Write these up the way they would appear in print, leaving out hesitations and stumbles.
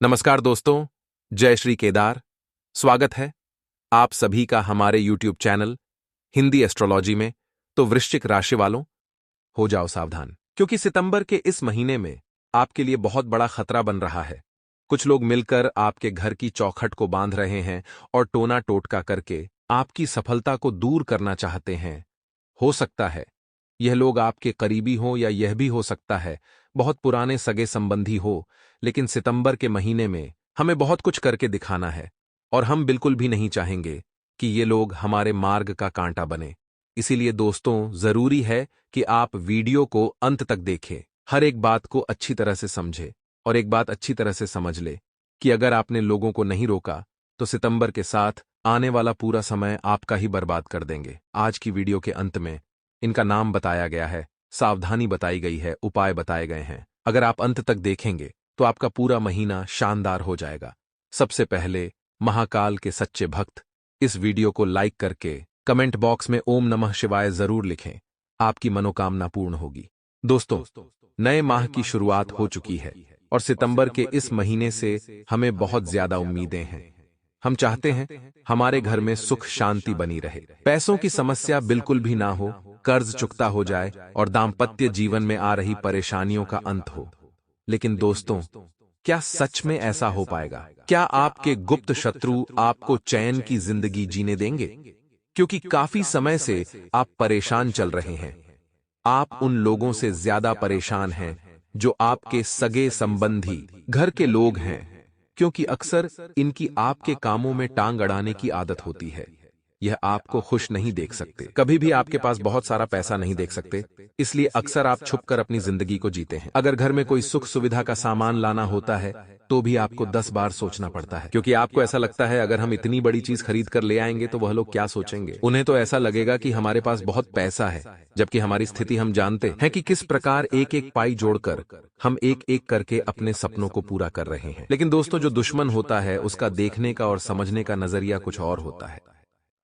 नमस्कार दोस्तों, जय श्री केदार। स्वागत है आप सभी का हमारे YouTube चैनल हिंदी एस्ट्रोलॉजी में। तो वृश्चिक राशि वालों, हो जाओ सावधान, क्योंकि सितंबर के इस महीने में आपके लिए बहुत बड़ा खतरा बन रहा है। कुछ लोग मिलकर आपके घर की चौखट को बांध रहे हैं और टोना टोटका करके आपकी सफलता को दूर करना चाहते हैं। हो सकता है यह लोग आपके करीबी हों या यह भी हो सकता है बहुत पुराने सगे संबंधी हो, लेकिन सितंबर के महीने में हमें बहुत कुछ करके दिखाना है और हम बिल्कुल भी नहीं चाहेंगे कि ये लोग हमारे मार्ग का कांटा बने। इसीलिए दोस्तों, जरूरी है कि आप वीडियो को अंत तक देखें, हर एक बात को अच्छी तरह से समझे और एक बात अच्छी तरह से समझ ले कि अगर आपने लोगों को नहीं रोका तो सितंबर के साथ आने वाला पूरा समय आपका ही बर्बाद कर देंगे। आज की वीडियो के अंत में इनका नाम बताया गया है, सावधानी बताई गई है, उपाय बताए गए हैं। अगर आप अंत तक देखेंगे तो आपका पूरा महीना शानदार हो जाएगा। सबसे पहले महाकाल के सच्चे भक्त इस वीडियो को लाइक करके कमेंट बॉक्स में ओम नमः शिवाय जरूर लिखें, आपकी मनोकामना पूर्ण होगी। दोस्तों, नए माह की शुरुआत हो चुकी है और सितंबर के इस महीने से हमें बहुत ज्यादा उम्मीदें हैं। हम चाहते हैं हमारे घर में सुख शांति बनी रहे, पैसों की समस्या बिल्कुल भी ना हो, कर्ज चुकता हो जाए और दाम्पत्य जीवन में आ रही परेशानियों का अंत हो। लेकिन दोस्तों, क्या सच में ऐसा हो पाएगा? क्या आपके गुप्त शत्रु आपको चैन की जिंदगी जीने देंगे? क्योंकि काफी समय से आप परेशान चल रहे हैं। आप उन लोगों से ज्यादा परेशान हैं जो आपके सगे संबंधी घर के लोग हैं, क्योंकि अक्सर इनकी आपके कामों में टांग अड़ाने की आदत होती है। यह आपको खुश नहीं देख सकते, कभी भी आपके पास बहुत सारा पैसा नहीं देख सकते, इसलिए अक्सर आप छुपकर अपनी जिंदगी को जीते हैं। अगर घर में कोई सुख सुविधा का सामान लाना होता है तो भी आपको 10 बार सोचना पड़ता है, क्योंकि आपको ऐसा लगता है अगर हम इतनी बड़ी चीज खरीद कर ले आएंगे तो वह लोग क्या सोचेंगे। उन्हें तो ऐसा लगेगा कि हमारे पास बहुत पैसा है, जबकि हमारी स्थिति हम जानते हैं कि किस प्रकार एक एक पाई जोड़कर हम एक एक करके अपने सपनों को पूरा कर रहे हैं। लेकिन दोस्तों, जो दुश्मन होता है उसका देखने का और समझने का नजरिया कुछ और होता है।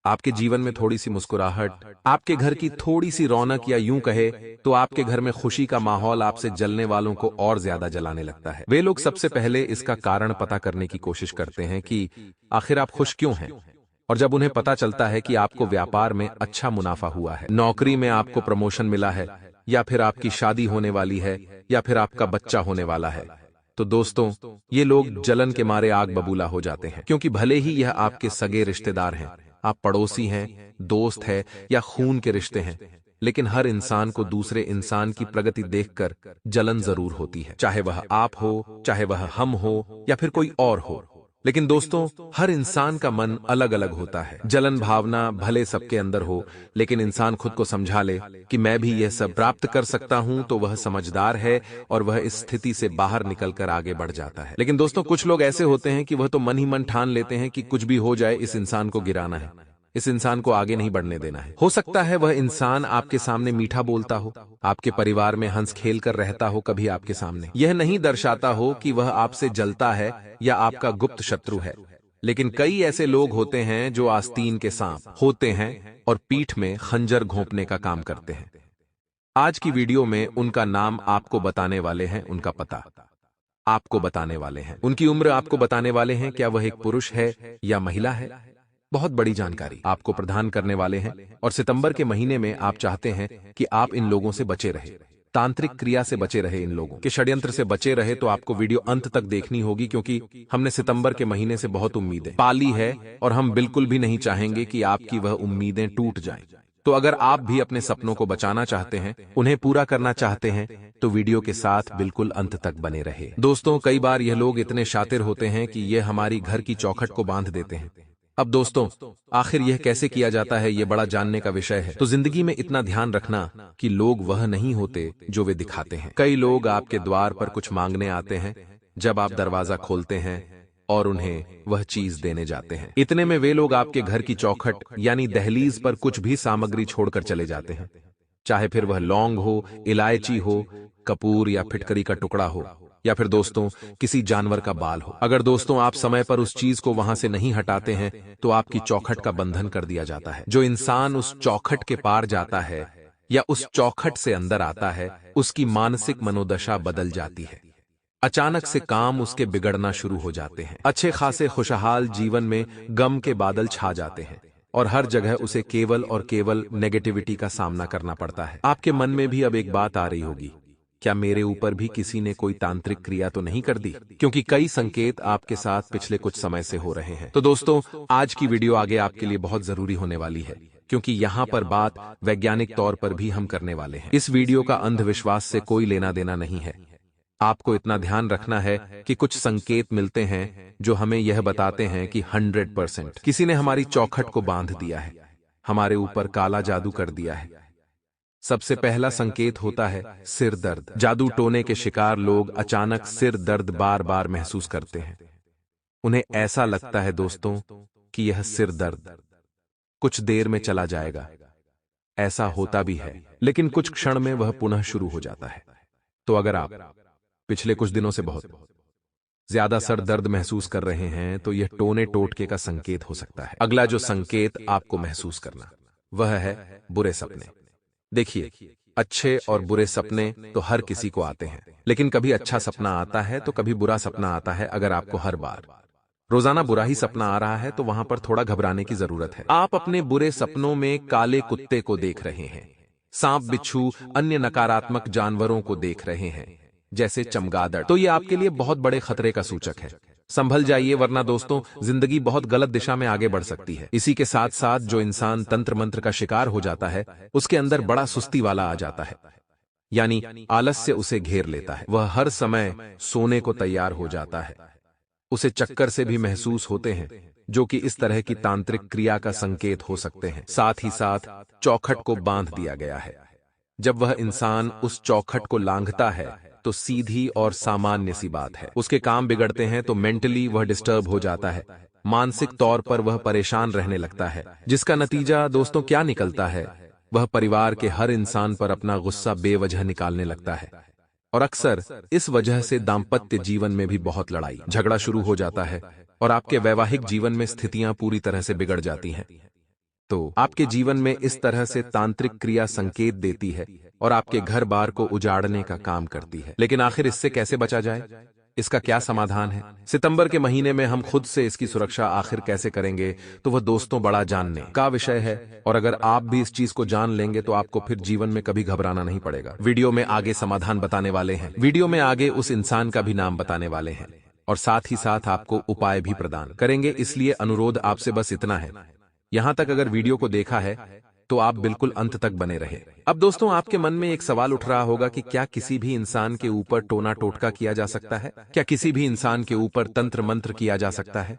आपके जीवन में थोड़ी सी मुस्कुराहट, आपके घर की थोड़ी सी रौनक, या यूं कहे तो आपके घर में खुशी का माहौल आपसे जलने वालों को और ज्यादा जलाने लगता है। वे लोग सबसे पहले इसका कारण पता करने की कोशिश करते हैं कि आखिर आप खुश क्यों हैं। और जब उन्हें पता चलता है कि आपको व्यापार में अच्छा मुनाफा हुआ है, नौकरी में आपको प्रमोशन मिला है, या फिर आपकी शादी होने वाली है, या फिर आपका बच्चा होने वाला है, तो दोस्तों, ये लोग जलन के मारे आग बबूला हो जाते हैं। क्योंकि भले ही यह आपके सगे रिश्तेदार हैं, आप पड़ोसी हैं, दोस्त हैं या खून के रिश्ते हैं, लेकिन हर इंसान को दूसरे इंसान की प्रगति देखकर जलन जरूर होती है, चाहे वह आप हो, चाहे वह हम हो, या फिर कोई और हो। लेकिन दोस्तों, हर इंसान का मन अलग अलग होता है। जलन भावना भले सबके अंदर हो, लेकिन इंसान खुद को समझा ले कि मैं भी यह सब प्राप्त कर सकता हूं, तो वह समझदार है और वह इस स्थिति से बाहर निकलकर आगे बढ़ जाता है। लेकिन दोस्तों, कुछ लोग ऐसे होते हैं कि वह तो मन ही मन ठान लेते हैं कि कुछ भी हो जाए, इस इंसान को गिराना है, इस इंसान को आगे नहीं बढ़ने देना है। हो सकता है वह इंसान आपके सामने मीठा बोलता हो, आपके परिवार में हंस खेल कर रहता हो, कभी आपके सामने यह नहीं दर्शाता हो कि वह आपसे जलता है या आपका गुप्त शत्रु है। लेकिन कई ऐसे लोग होते हैं जो आस्तीन के सांप होते हैं और पीठ में खंजर घोंपने का काम करते हैं। आज की वीडियो में उनका नाम आपको बताने वाले हैं, उनका पता आपको बताने वाले हैं, उनकी उम्र आपको बताने वाले हैं, क्या वह एक पुरुष है या महिला है। बहुत बड़ी जानकारी आपको प्रदान करने वाले हैं। और सितंबर के महीने में आप चाहते हैं कि आप इन लोगों से बचे रहे, तांत्रिक क्रिया से बचे रहे, इन लोगों के षड्यंत्र से बचे रहे, तो आपको वीडियो अंत तक देखनी होगी, क्योंकि हमने सितंबर के महीने से बहुत उम्मीदें पाली है और हम बिल्कुल भी नहीं चाहेंगे कि आपकी वह उम्मीदें टूट जाएं। तो अगर आप भी अपने सपनों को बचाना चाहते हैं, उन्हें पूरा करना चाहते हैं, तो वीडियो के साथ बिल्कुल अंत तक बने रहे। दोस्तों, कई बार यह लोग इतने शातिर होते हैं कि ये हमारी घर की चौखट को बांध देते हैं। अब दोस्तों, आखिर यह कैसे किया जाता है, यह बड़ा जानने का विषय है। तो जिंदगी में इतना ध्यान रखना कि लोग वह नहीं होते जो वे दिखाते हैं। कई लोग आपके द्वार पर कुछ मांगने आते हैं, जब आप दरवाजा खोलते हैं और उन्हें वह चीज देने जाते हैं, इतने में वे लोग आपके घर की चौखट यानी दहलीज पर कुछ भी सामग्री छोड़कर चले जाते हैं, चाहे फिर वह लौंग हो, इलायची हो, कपूर या फिटकरी का टुकड़ा हो, या फिर दोस्तों किसी जानवर का बाल हो। अगर दोस्तों आप समय पर उस चीज को वहां से नहीं हटाते हैं तो आपकी चौखट का बंधन कर दिया जाता है। जो इंसान उस चौखट के पार जाता है या उस चौखट से अंदर आता है, उसकी मानसिक मनोदशा बदल जाती है। अचानक से काम उसके बिगड़ना शुरू हो जाते हैं। अच्छे खासे खुशहाल जीवन में गम के बादल छा जाते हैं और हर जगह उसे केवल और केवल नेगेटिविटी का सामना करना पड़ता है। आपके मन में भी अब एक बात आ रही होगी, क्या मेरे ऊपर भी किसी ने कोई तांत्रिक क्रिया तो नहीं कर दी? क्योंकि कई संकेत आपके साथ पिछले कुछ समय से हो रहे हैं। तो दोस्तों, आज की वीडियो आगे आपके लिए बहुत जरूरी होने वाली है, क्योंकि यहाँ पर बात वैज्ञानिक तौर पर भी हम करने वाले हैं। इस वीडियो का अंधविश्वास से कोई लेना देना नहीं है। आपको इतना ध्यान रखना है कि कुछ संकेत मिलते हैं जो हमें यह बताते हैं कि 100% किसी ने हमारी चौखट को बांध दिया है, हमारे ऊपर काला जादू कर दिया है। सबसे पहला संकेत होता है सिर दर्द। जादू टोने के शिकार लोग अचानक सिर दर्द बार बार महसूस करते हैं। उन्हें ऐसा लगता है दोस्तों कि यह सिर दर्द कुछ देर में चला जाएगा। ऐसा होता भी है, लेकिन कुछ क्षण में वह पुनः शुरू हो जाता है। तो अगर आप पिछले कुछ दिनों से बहुत ज्यादा सर दर्द महसूस कर रहे हैं, तो यह टोने टोटके का संकेत हो सकता है। अगला जो संकेत आपको महसूस करना, वह है बुरे सपने। देखिए, अच्छे और बुरे सपने तो हर किसी को आते हैं, लेकिन कभी अच्छा सपना आता है तो कभी बुरा सपना आता है। अगर आपको हर बार रोजाना बुरा ही सपना आ रहा है, तो वहां पर थोड़ा घबराने की जरूरत है। आप अपने बुरे सपनों में काले कुत्ते को देख रहे हैं, सांप, बिच्छू, अन्य नकारात्मक जानवरों को देख रहे हैं, जैसे चमगादड़, तो ये आपके लिए बहुत बड़े खतरे का सूचक है। संभल जाइए, वरना दोस्तों जिंदगी बहुत गलत दिशा में आगे बढ़ सकती है। इसी के साथ साथ जो इंसान तंत्र मंत्र का शिकार हो जाता है, उसके अंदर बड़ा सुस्ती वाला आ जाता है, यानी आलस्य उसे घेर लेता है। वह हर समय सोने को तैयार हो जाता है। उसे चक्कर से भी महसूस होते हैं, जो कि इस तरह की तांत्रिक क्रिया का संकेत हो सकते हैं। साथ ही साथ चौखट को बांध दिया गया है। जब वह इंसान उस चौखट को लांघता है तो सीधी और सामान्य सी बात है, उसके काम बिगड़ते हैं। तो मेंटली वह डिस्टर्ब हो जाता है, मानसिक तौर पर वह परेशान रहने लगता है, जिसका नतीजा दोस्तों क्या निकलता है? वह परिवार के हर इंसान पर अपना गुस्सा बेवजह निकालने लगता है, और अक्सर इस वजह से दाम्पत्य जीवन में भी बहुत लड़ाई झगड़ा शुरू हो जाता है और आपके वैवाहिक जीवन में स्थितियां पूरी तरह से बिगड़ जाती हैं। तो आपके जीवन में इस तरह से तांत्रिक क्रिया संकेत देती है और आपके घर बार को उजाड़ने का काम करती है। लेकिन आखिर इससे कैसे बचा जाए? इसका क्या समाधान है? सितंबर के महीने में हम खुद से इसकी सुरक्षा आखिर कैसे करेंगे, तो वह दोस्तों बड़ा जानने का विषय है। और अगर आप भी इस चीज को जान लेंगे तो आपको फिर जीवन में कभी घबराना नहीं पड़ेगा। वीडियो में आगे समाधान बताने वाले हैं, वीडियो में आगे उस इंसान का भी नाम बताने वाले हैं, और साथ ही साथ आपको उपाय भी प्रदान करेंगे। इसलिए अनुरोध आपसे बस इतना है, यहां तक अगर वीडियो को देखा है तो आप बिल्कुल अंत तक बने रहे। अब दोस्तों, आपके मन में एक सवाल उठ रहा होगा कि क्या किसी भी इंसान के ऊपर टोना टोटका किया जा सकता है? क्या किसी भी इंसान के ऊपर तंत्र मंत्र किया जा सकता है?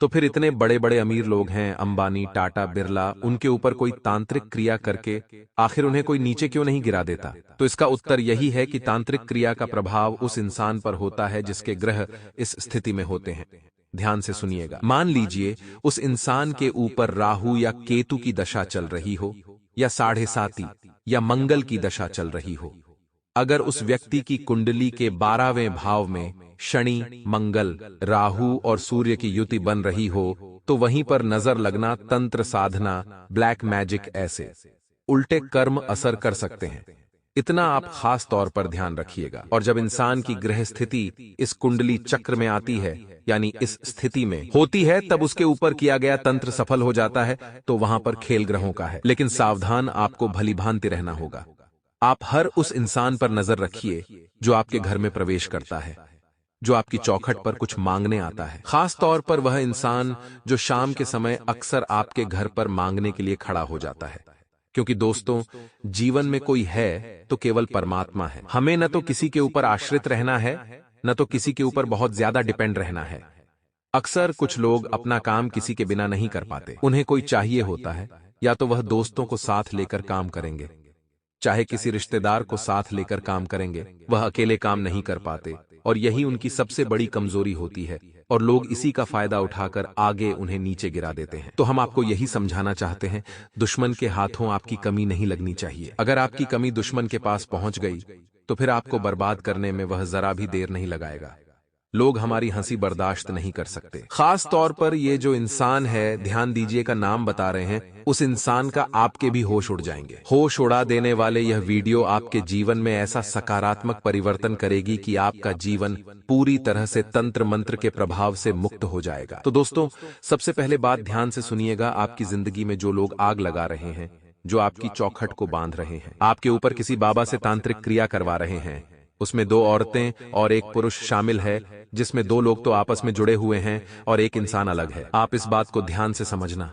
तो फिर इतने बड़े बड़े अमीर लोग हैं, अंबानी, टाटा, बिरला, उनके ऊपर कोई तांत्रिक क्रिया करके आखिर उन्हें कोई नीचे क्यों नहीं गिरा देता? तो इसका उत्तर यही है कि तांत्रिक क्रिया का प्रभाव उस इंसान पर होता है जिसके ग्रह इस स्थिति में होते हैं। ध्यान से सुनिएगा। मान लीजिए उस इंसान के ऊपर राहु या केतु की दशा चल रही हो, या 7.5 या मंगल की दशा चल रही हो। अगर उस व्यक्ति की कुंडली के 12वें भाव में शनि, मंगल, राहु और सूर्य की युति बन रही हो, तो वहीं पर नजर लगना, तंत्र साधना, ब्लैक मैजिक ऐसे उल्टे कर्म असर कर सकते हैं। इतना आप खास तौर पर ध्यान रखिएगा। और जब इंसान की ग्रह स्थिति इस कुंडली चक्र में आती है, यानी इस स्थिति में होती है, तब उसके ऊपर किया गया तंत्र सफल हो जाता है। तो वहां पर खेल ग्रहों का है। लेकिन सावधान, आपको भली भांति रहना होगा। आप हर उस इंसान पर नजर रखिए जो आपके घर में प्रवेश करता है, जो आपकी चौखट पर कुछ मांगने आता है। खास तौर पर वह इंसान जो शाम के समय अक्सर आपके घर पर मांगने के लिए खड़ा हो जाता है। क्योंकि दोस्तों, जीवन में कोई है तो केवल परमात्मा है। हमें न तो किसी के ऊपर आश्रित रहना है, न तो किसी के ऊपर बहुत ज्यादा डिपेंड रहना है। अक्सर कुछ लोग अपना काम किसी के बिना नहीं कर पाते। उन्हें कोई चाहिए होता है, या तो वह दोस्तों को साथ लेकर काम करेंगे, चाहे किसी रिश्तेदार को साथ लेकर काम करेंगे। वह अकेले काम नहीं कर पाते, और यही उनकी सबसे बड़ी कमजोरी होती है, और लोग इसी का फायदा उठाकर आगे उन्हें नीचे गिरा देते हैं। तो हम आपको यही समझाना चाहते हैं, दुश्मन के हाथों आपकी कमी नहीं लगनी चाहिए। अगर आपकी कमी दुश्मन के पास पहुंच गई तो फिर आपको बर्बाद करने में वह जरा भी देर नहीं लगाएगा। लोग हमारी हंसी बर्दाश्त नहीं कर सकते। खास तौर पर ये जो इंसान है, ध्यान दीजिए, का नाम बता रहे हैं, उस इंसान का आपके भी होश उड़ जाएंगे। होश उड़ा देने वाले यह वीडियो आपके जीवन में ऐसा सकारात्मक परिवर्तन करेगी कि आपका जीवन पूरी तरह से तंत्र मंत्र के प्रभाव से मुक्त हो जाएगा। तो दोस्तों, सबसे पहले बात ध्यान से सुनिएगा। आपकी जिंदगी में जो लोग आग लगा रहे हैं, जो आपकी चौखट को बांध रहे हैं, आपके ऊपर किसी बाबा से तांत्रिक क्रिया करवा रहे हैं, उसमें 2 औरतें और 1 पुरुष शामिल है, जिसमें 2 लोग तो आपस में जुड़े हुए हैं और 1 इंसान अलग है। आप इस बात को ध्यान से समझना।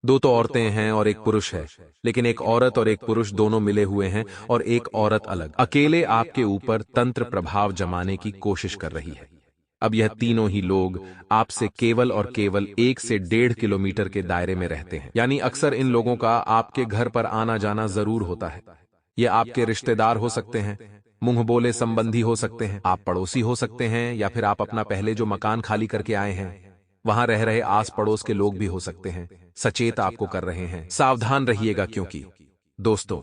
2 तो औरतें हैं और 1 पुरुष है, लेकिन 1 औरत और 1 पुरुष दोनों मिले हुए हैं और 1 औरत अलग, अकेले आपके ऊपर तंत्र प्रभाव जमाने की कोशिश कर रही है। अब यह तीनों ही लोग आपसे केवल और केवल 1 से 1.5 किलोमीटर के दायरे में रहते हैं। यानी अक्सर इन लोगों का आपके घर पर आना जाना जरूर होता है। ये आपके रिश्तेदार हो सकते हैं, मुंह बोले संबंधी हो सकते हैं, आप पड़ोसी हो सकते हैं, या फिर आप अपना पहले जो मकान खाली करके आए हैं वहां रह रहे आस पड़ोस के लोग भी हो सकते हैं। सचेत आपको कर रहे हैं। सावधान रहिएगा, क्योंकि दोस्तों,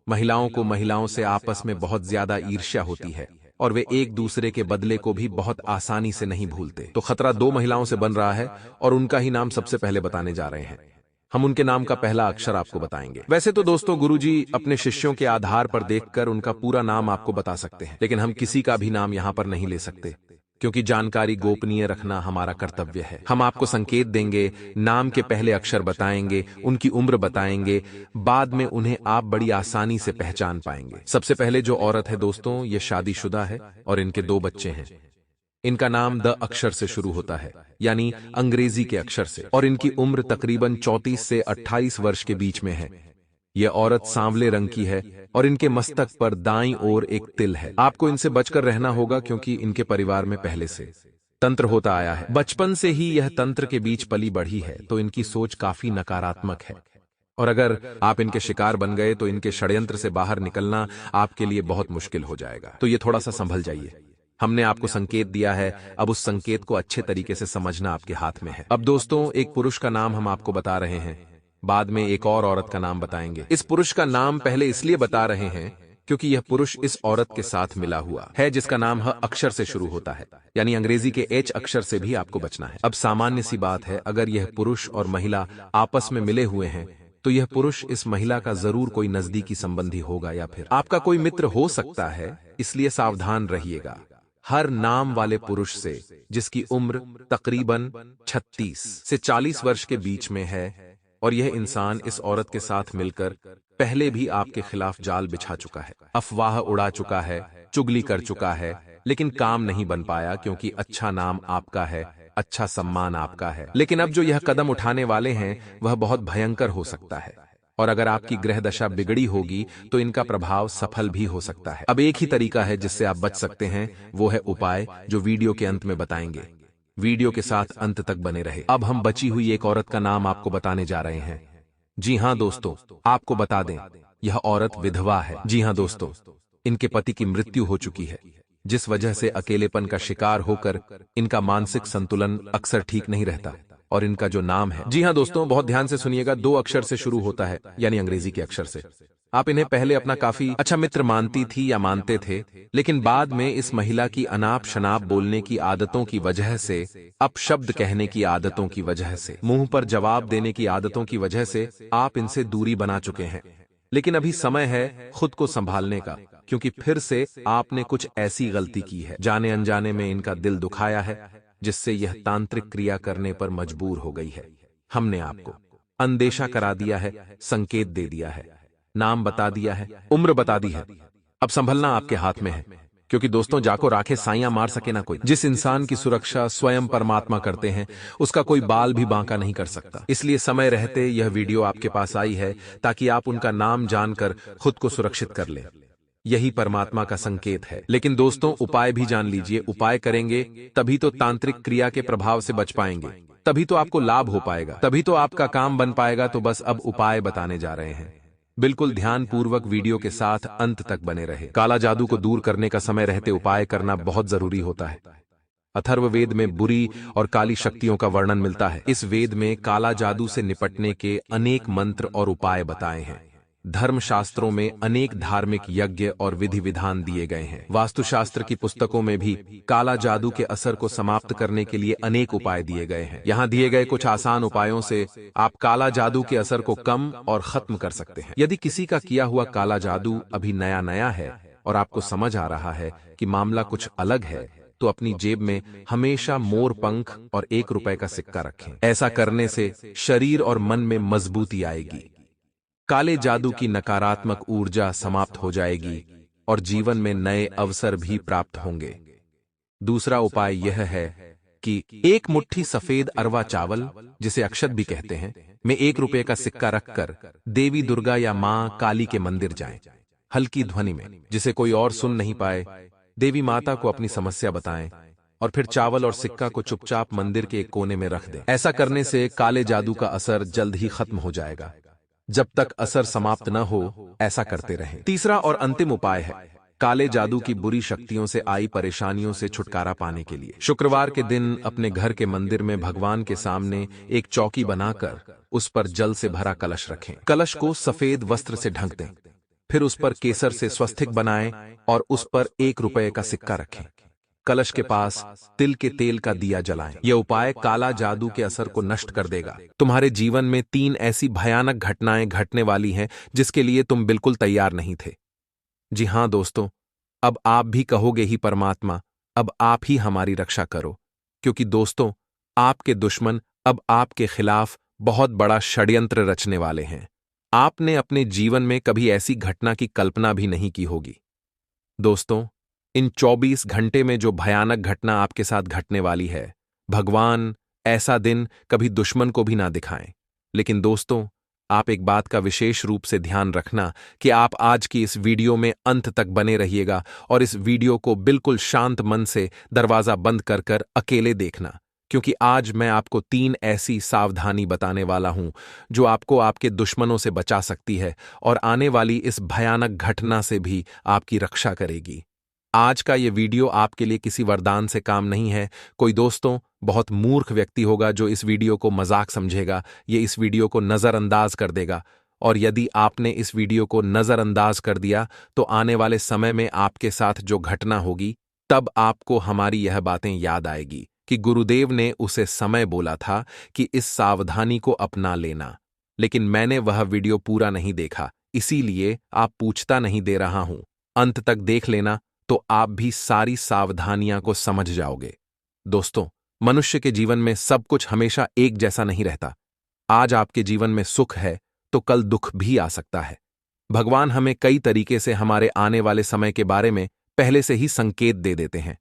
महिलाओं को महिलाओं से आपस में बहुत ज्यादा ईर्ष्या होती है और वे एक दूसरे के बदले को भी बहुत आसानी से नहीं भूलते। तो खतरा 2 महिलाओं से बन रहा है और उनका ही नाम सबसे पहले बताने जा रहे हैं। हम उनके नाम का पहला अक्षर आपको बताएंगे। वैसे तो दोस्तों, गुरुजी अपने शिष्यों के आधार पर देखकर उनका पूरा नाम आपको बता सकते हैं, लेकिन हम किसी का भी नाम यहां पर नहीं ले सकते, क्योंकि जानकारी गोपनीय रखना हमारा कर्तव्य है। हम आपको संकेत देंगे, नाम के पहले अक्षर बताएंगे, उनकी उम्र बताएंगे, बाद में उन्हें आप बड़ी आसानी से पहचान पाएंगे। सबसे पहले जो औरत है दोस्तों, ये शादीशुदा है और इनके 2 बच्चे हैं। इनका नाम द अक्षर से शुरू होता है, यानी अंग्रेजी के अक्षर से, और इनकी उम्र तकरीबन 34 से 28 वर्ष के बीच में है। यह औरत सांवले रंग की है और इनके मस्तक पर दाईं ओर एक तिल है। आपको इनसे बचकर रहना होगा, क्योंकि इनके परिवार में पहले से तंत्र होता आया है। बचपन से ही यह तंत्र के बीच पली बढ़ी है, तो इनकी सोच काफी नकारात्मक है। और अगर आप इनके शिकार बन गए तो इनके षड्यंत्र से बाहर निकलना आपके लिए बहुत मुश्किल हो जाएगा। तो ये थोड़ा सा संभल जाइए। हमने आपको संकेत दिया है, अब उस संकेत को अच्छे तरीके से समझना आपके हाथ में है। अब दोस्तों, एक पुरुष का नाम हम आपको बता रहे हैं, बाद में एक और औरत का नाम बताएंगे। इस पुरुष का नाम पहले इसलिए बता रहे हैं क्योंकि यह पुरुष इस औरत के साथ मिला हुआ है, जिसका नाम ह अक्षर से शुरू होता है, यानी अंग्रेजी के H अक्षर से भी आपको बचना है। अब सामान्य सी बात है, अगर यह पुरुष और महिला आपस में मिले हुए हैं तो यह पुरुष इस महिला का जरूर कोई नजदीकी संबंधी होगा या फिर आपका कोई मित्र हो सकता है, इसलिए सावधान रहिएगा। हर नाम वाले पुरुष से जिसकी उम्र तकरीबन 36 से 40 वर्ष के बीच में है और यह इंसान इस औरत के साथ मिलकर पहले भी आपके खिलाफ जाल बिछा चुका है, अफवाह उड़ा चुका है, चुगली कर चुका है, लेकिन काम नहीं बन पाया, क्योंकि अच्छा नाम आपका है, अच्छा सम्मान आपका है। लेकिन अब जो यह कदम उठाने वाले हैं वह बहुत भयंकर हो सकता है, और अगर आपकी ग्रह दशा बिगड़ी होगी तो इनका प्रभाव सफल भी हो सकता है। अब एक ही तरीका है जिससे आप बच सकते हैं, वो है उपाय, जो वीडियो के अंत में बताएंगे। वीडियो के साथ अंत तक बने रहे। अब हम बची हुई एक औरत का नाम आपको बताने जा रहे हैं। जी हां दोस्तों, आपको बता दें, यह औरत विधवा है। जी हां दोस्तों, इनके पति की मृत्यु हो चुकी है, जिस वजह से अकेलेपन का शिकार होकर इनका मानसिक संतुलन अक्सर ठीक नहीं रहता। और इनका जो नाम है, जी हां दोस्तों, बहुत ध्यान से सुनिएगा, 2 अक्षर से शुरू होता है, यानी अंग्रेजी के अक्षर से। आप इन्हें पहले अपना काफी अच्छा मित्र मानती थी या मानते थे, लेकिन बाद में इस महिला की अनाप शनाप बोलने की आदतों की वजह से, अपशब्द कहने की आदतों की वजह से, मुंह पर जवाब देने की आदतों की वजह से आप इनसे दूरी बना चुके हैं। लेकिन अभी समय है खुद को संभालने का, क्योंकि फिर से आपने कुछ ऐसी गलती की है, जाने अनजाने में इनका दिल दुखाया है, जिससे यह तांत्रिक क्रिया करने पर मजबूर हो गई है। हमने आपको अंदेशा करा दिया है, संकेत दे दिया है, नाम बता दिया है, उम्र बता दी है। अब संभलना आपके हाथ में है, क्योंकि दोस्तों, जाको राखे साइयां मार सके ना कोई। जिस इंसान की सुरक्षा स्वयं परमात्मा करते हैं, उसका कोई बाल भी बांका नहीं कर सकता। इसलिए समय रहते यह वीडियो आपके पास आई है, ताकि आप उनका नाम जानकर खुद को सुरक्षित कर लें। यही परमात्मा का संकेत है। लेकिन दोस्तों, उपाय भी जान लीजिए। उपाय करेंगे तभी तो तांत्रिक क्रिया के प्रभाव से बच पाएंगे, तभी तो आपको लाभ हो पाएगा, तभी तो आपका काम बन पाएगा। तो बस अब उपाय बताने जा रहे हैं। बिल्कुल ध्यान पूर्वक वीडियो के साथ अंत तक बने रहे। काला जादू को दूर करने का समय रहते उपाय करना बहुत जरूरी होता है। अथर्ववेद में बुरी और काली शक्तियों का वर्णन मिलता है। इस वेद में काला जादू से निपटने के अनेक मंत्र और उपाय बताए हैं। धर्मशास्त्रों में अनेक धार्मिक यज्ञ और विधि विधान दिए गए हैं। वास्तुशास्त्र की पुस्तकों में भी काला जादू के असर को समाप्त करने के लिए अनेक उपाय दिए गए हैं। यहाँ दिए गए कुछ आसान उपायों से आप काला जादू के असर को कम और खत्म कर सकते हैं। यदि किसी का किया हुआ काला जादू अभी नया नया है और आपको समझ आ रहा है कि मामला कुछ अलग है, तो अपनी जेब में हमेशा मोर पंख और ₹1 का सिक्का रखें। ऐसा करने से शरीर और मन में मजबूती आएगी, काले जादू की नकारात्मक ऊर्जा समाप्त हो जाएगी और जीवन में नए अवसर भी प्राप्त होंगे। दूसरा उपाय यह है कि 1 मुट्ठी सफेद अरवा चावल, जिसे अक्षत भी कहते हैं, में ₹1 का सिक्का रखकर देवी दुर्गा या मां काली के मंदिर जाएं। हल्की ध्वनि में, जिसे कोई और सुन नहीं पाए, देवी माता को अपनी समस्या बताएं और फिर चावल और सिक्का को चुपचाप मंदिर के एक कोने में रख दें। ऐसा करने से काले जादू का असर जल्द ही खत्म हो जाएगा। जब तक असर समाप्त न हो, ऐसा करते रहें। तीसरा और अंतिम उपाय है काले जादू की बुरी शक्तियों से आई परेशानियों से छुटकारा पाने के लिए। शुक्रवार के दिन अपने घर के मंदिर में भगवान के सामने एक चौकी बनाकर उस पर जल से भरा कलश रखें। कलश को सफेद वस्त्र से ढक दें, फिर उस पर केसर से स्वस्तिक बनाएं और उस पर ₹1 का सिक्का रखें। कलश के पास तिल के तेल का दिया जलाएं। यह उपाय काला जादू के असर को नष्ट कर देगा। तुम्हारे जीवन में 3 ऐसी भयानक घटनाएं घटने वाली हैं जिसके लिए तुम बिल्कुल तैयार नहीं थे। जी हां दोस्तों, अब आप भी कहोगे ही परमात्मा, अब आप ही हमारी रक्षा करो, क्योंकि दोस्तों, आपके दुश्मन अब आपके खिलाफ बहुत बड़ा षड्यंत्र रचने वाले हैं। आपने अपने जीवन में कभी ऐसी घटना की कल्पना भी नहीं की होगी। दोस्तों, इन 24 घंटे में जो भयानक घटना आपके साथ घटने वाली है, भगवान ऐसा दिन कभी दुश्मन को भी ना दिखाएं। लेकिन दोस्तों, आप एक बात का विशेष रूप से ध्यान रखना कि आप आज की इस वीडियो में अंत तक बने रहिएगा और इस वीडियो को बिल्कुल शांत मन से दरवाजा बंद कर कर अकेले देखना, क्योंकि आज मैं आपको 3 ऐसी सावधानी बताने वाला हूं जो आपको आपके दुश्मनों से बचा सकती है और आने वाली इस भयानक घटना से भी आपकी रक्षा करेगी। आज का ये वीडियो आपके लिए किसी वरदान से काम नहीं है। कोई दोस्तों बहुत मूर्ख व्यक्ति होगा जो इस वीडियो को मजाक समझेगा, ये इस वीडियो को नज़रअंदाज कर देगा, और यदि आपने इस वीडियो को नज़रअंदाज कर दिया तो आने वाले समय में आपके साथ जो घटना होगी, तब आपको हमारी यह बातें याद आएगी कि गुरुदेव ने उसे समय बोला था कि इस सावधानी को अपना लेना, लेकिन मैंने वह वीडियो पूरा नहीं देखा, इसीलिए आप पूछता नहीं दे रहा हूं। अंत तक देख लेना तो आप भी सारी सावधानियां को समझ जाओगे। दोस्तों, मनुष्य के जीवन में सब कुछ हमेशा एक जैसा नहीं रहता। आज आपके जीवन में सुख है तो कल दुख भी आ सकता है। भगवान हमें कई तरीके से हमारे आने वाले समय के बारे में पहले से ही संकेत दे देते हैं।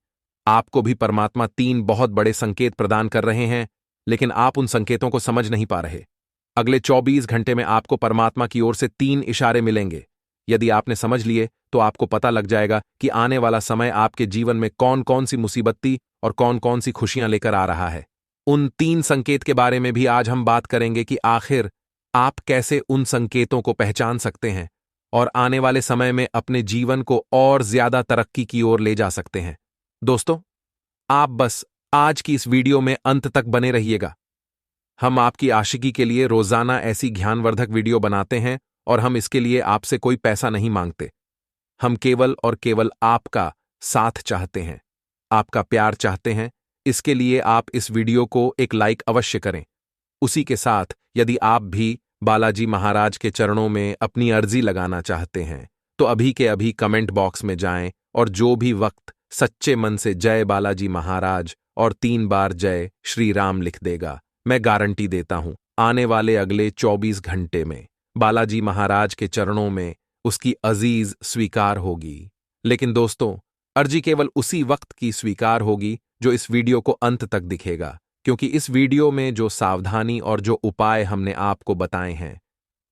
आपको भी परमात्मा 3 बहुत बड़े संकेत प्रदान कर रहे हैं, लेकिन आप उन संकेतों को समझ नहीं पा रहे। अगले 24 घंटे में आपको परमात्मा की ओर से 3 इशारे मिलेंगे। यदि आपने समझ लिए तो आपको पता लग जाएगा कि आने वाला समय आपके जीवन में कौन कौन सी मुसीबती और कौन कौन सी खुशियां लेकर आ रहा है। उन 3 संकेत के बारे में भी आज हम बात करेंगे कि आखिर आप कैसे उन संकेतों को पहचान सकते हैं और आने वाले समय में अपने जीवन को और ज्यादा तरक्की की ओर ले जा सकते हैं। दोस्तों, आप बस आज की इस वीडियो में अंत तक बने रहिएगा। हम आपकी आशिकी के लिए रोजाना ऐसी ज्ञानवर्धक वीडियो बनाते हैं और हम इसके लिए आपसे कोई पैसा नहीं मांगते। हम केवल और केवल आपका साथ चाहते हैं, आपका प्यार चाहते हैं। इसके लिए आप इस वीडियो को एक लाइक अवश्य करें। उसी के साथ यदि आप भी बालाजी महाराज के चरणों में अपनी अर्जी लगाना चाहते हैं तो अभी के अभी कमेंट बॉक्स में जाएं और जो भी वक्त सच्चे मन से जय बालाजी महाराज और 3 बार जय श्री राम लिख देगा, मैं गारंटी देता हूं आने वाले अगले 24 घंटे में बालाजी महाराज के चरणों में उसकी अजीज स्वीकार होगी। लेकिन दोस्तों, अर्जी केवल उसी वक्त की स्वीकार होगी जो इस वीडियो को अंत तक दिखेगा, क्योंकि इस वीडियो में जो सावधानी और जो उपाय हमने आपको बताए हैं,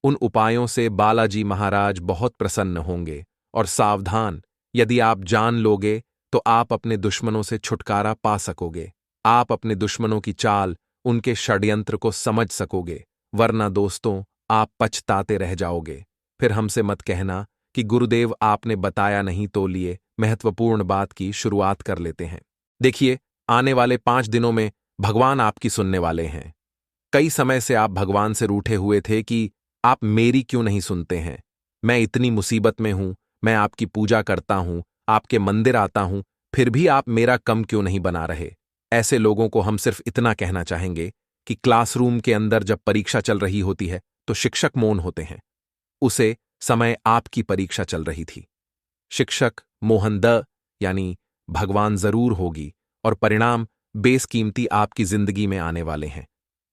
उन उपायों से बालाजी महाराज बहुत प्रसन्न होंगे। और सावधान, यदि आप जान लोगे तो आप अपने दुश्मनों से छुटकारा पा सकोगे। आप अपने दुश्मनों की चाल, उनके षड्यंत्र को समझ सकोगे, वरना दोस्तों आप पछताते रह जाओगे। फिर हमसे मत कहना कि गुरुदेव आपने बताया नहीं, तो लिए महत्वपूर्ण बात की शुरुआत कर लेते हैं। देखिए, आने वाले 5 दिनों में भगवान आपकी सुनने वाले हैं। कई समय से आप भगवान से रूठे हुए थे कि आप मेरी क्यों नहीं सुनते हैं, मैं इतनी मुसीबत में हूं, मैं आपकी पूजा करता हूं, आपके मंदिर आता हूं, फिर भी आप मेरा कम क्यों नहीं बना रहे। ऐसे लोगों को हम सिर्फ इतना कहना चाहेंगे कि क्लासरूम के अंदर जब परीक्षा चल रही होती है तो शिक्षक मौन होते हैं। उसे समय आपकी परीक्षा चल रही थी। शिक्षक मोहन द यानी भगवान जरूर होगी और परिणाम बेसकीमती आपकी जिंदगी में आने वाले हैं।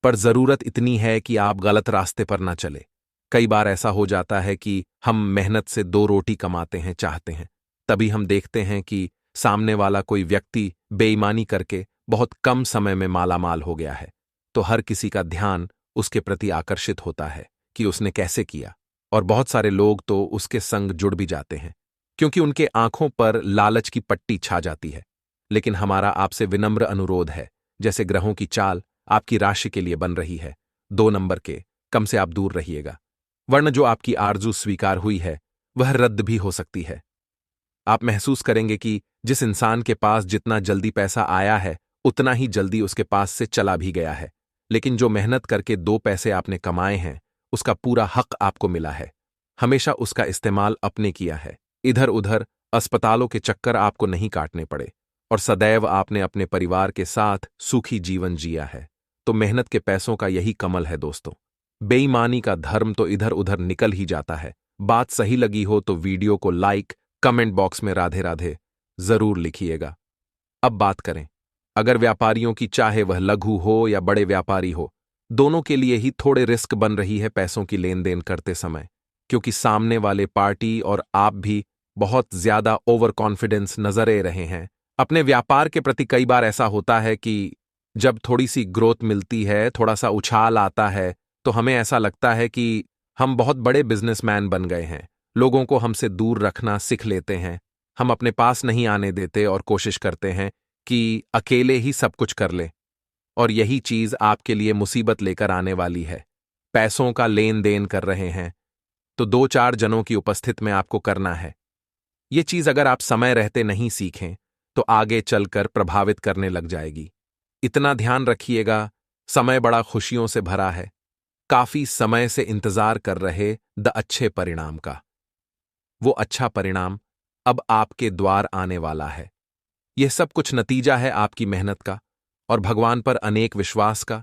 पर जरूरत इतनी है कि आप गलत रास्ते पर ना चले। कई बार ऐसा हो जाता है कि हम मेहनत से 2 रोटी कमाते हैं, चाहते हैं, तभी हम देखते हैं कि सामने वाला कोई व्यक्ति बेईमानी करके बहुत कम समय में मालामाल हो गया है। तो हर किसी का ध्यान उसके प्रति आकर्षित होता है कि उसने कैसे किया, और बहुत सारे लोग तो उसके संग जुड़ भी जाते हैं क्योंकि उनके आंखों पर लालच की पट्टी छा जाती है। लेकिन हमारा आपसे विनम्र अनुरोध है, जैसे ग्रहों की चाल आपकी राशि के लिए बन रही है, 2 नंबर के कम से आप दूर रहिएगा, वरना जो आपकी आरजू स्वीकार हुई है वह रद्द भी हो सकती है। आप महसूस करेंगे कि जिस इंसान के पास जितना जल्दी पैसा आया है उतना ही जल्दी उसके पास से चला भी गया है। लेकिन जो मेहनत करके 2 पैसे आपने कमाए हैं उसका पूरा हक आपको मिला है। हमेशा उसका इस्तेमाल अपने किया है। इधर उधर अस्पतालों के चक्कर आपको नहीं काटने पड़े और सदैव आपने अपने परिवार के साथ सुखी जीवन जिया है। तो मेहनत के पैसों का यही कमल है दोस्तों। बेईमानी का धर्म तो इधर उधर निकल ही जाता है। बात सही लगी हो तो वीडियो को लाइक, कमेंट बॉक्स में राधे राधे जरूर लिखिएगा। अब बात करें, अगर व्यापारियों की चाहे वह लघु हो या बड़े व्यापारी हो, दोनों के लिए ही थोड़े रिस्क बन रही है पैसों की लेन देन करते समय, क्योंकि सामने वाले पार्टी और आप भी बहुत ज्यादा ओवर कॉन्फिडेंस नजर आ रहे हैं अपने व्यापार के प्रति। कई बार ऐसा होता है कि जब थोड़ी सी ग्रोथ मिलती है, थोड़ा सा उछाल आता है, तो हमें ऐसा लगता है कि हम बहुत बड़े बिजनेसमैन बन गए हैं। लोगों को हमसे दूर रखना सीख लेते हैं, हम अपने पास नहीं आने देते और कोशिश करते हैं कि अकेले ही सब कुछ कर लें। और यही चीज आपके लिए मुसीबत लेकर आने वाली है। पैसों का लेन देन कर रहे हैं तो 2-4 जनों की उपस्थिति में आपको करना है। ये चीज अगर आप समय रहते नहीं सीखें तो आगे चलकर प्रभावित करने लग जाएगी। इतना ध्यान रखिएगा, समय बड़ा खुशियों से भरा है। काफी समय से इंतजार कर रहे द अच्छे परिणाम का, वो अच्छा परिणाम अब आपके द्वार आने वाला है। यह सब कुछ नतीजा है आपकी मेहनत का और भगवान पर अनेक विश्वास का।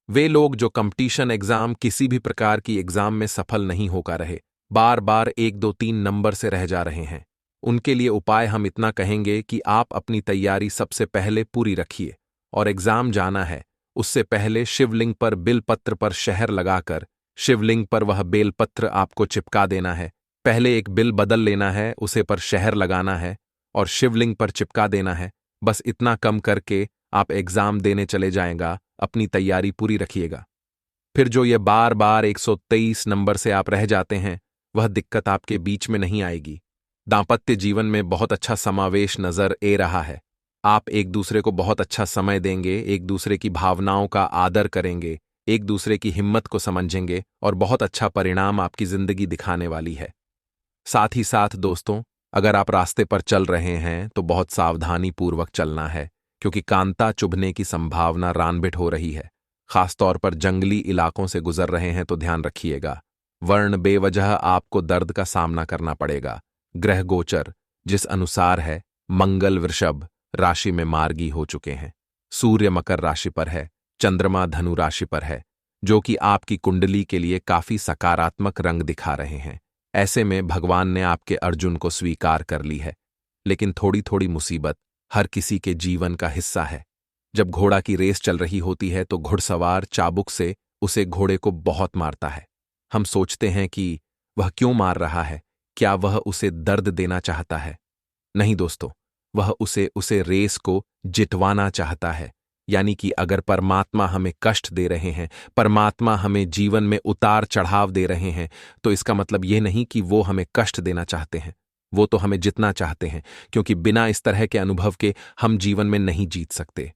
वे लोग जो कंपटीशन एग्जाम, किसी भी प्रकार की एग्जाम में सफल नहीं होकर रहे, बार बार 1, 2, 3 नंबर से रह जा रहे हैं, उनके लिए उपाय हम इतना कहेंगे कि आप अपनी तैयारी सबसे पहले पूरी रखिए और एग्जाम जाना है उससे पहले शिवलिंग पर बिलपत्र पर शहर लगाकर शिवलिंग पर वह बेलपत्र आपको चिपका देना है। पहले एक बिल बदल लेना है, उसे पर शहर लगाना है और शिवलिंग पर चिपका देना है। बस इतना कम करके आप एग्जाम देने चले जाएगा। अपनी तैयारी पूरी रखिएगा। फिर जो ये बार बार 123 नंबर से आप रह जाते हैं, वह दिक्कत आपके बीच में नहीं आएगी। दांपत्य जीवन में बहुत अच्छा समावेश नजर आ रहा है। आप एक दूसरे को बहुत अच्छा समय देंगे, एक दूसरे की भावनाओं का आदर करेंगे, एक दूसरे की हिम्मत को समझेंगे और बहुत अच्छा परिणाम आपकी जिंदगी दिखाने वाली है। साथ ही साथ दोस्तों, अगर आप रास्ते पर चल रहे हैं तो बहुत सावधानी पूर्वक चलना है, क्योंकि कांता चुभने की संभावना रानबिट हो रही है। खासतौर पर जंगली इलाकों से गुजर रहे हैं तो ध्यान रखिएगा, वर्ण बेवजह आपको दर्द का सामना करना पड़ेगा। ग्रह गोचर जिस अनुसार है, मंगल वृषभ राशि में मार्गी हो चुके हैं, सूर्य मकर राशि पर है, चंद्रमा धनु राशि पर है, जो कि आपकी कुंडली के लिए काफी सकारात्मक रंग दिखा रहे हैं। ऐसे में भगवान ने आपके अर्जुन को स्वीकार कर ली है। लेकिन थोड़ी थोड़ी मुसीबत हर किसी के जीवन का हिस्सा है। जब घोड़ा की रेस चल रही होती है तो घुड़सवार चाबुक से उसे घोड़े को बहुत मारता है। हम सोचते हैं कि वह क्यों मार रहा है, क्या वह उसे दर्द देना चाहता है? नहीं दोस्तों, वह उसे रेस को जितवाना चाहता है। यानी कि अगर परमात्मा हमें कष्ट दे रहे हैं, परमात्मा हमें जीवन में उतार चढ़ाव दे रहे हैं, तो इसका मतलब यह नहीं कि वो हमें कष्ट देना चाहते हैं, वो तो हमें जितना चाहते हैं, क्योंकि बिना इस तरह के अनुभव के हम जीवन में नहीं जीत सकते।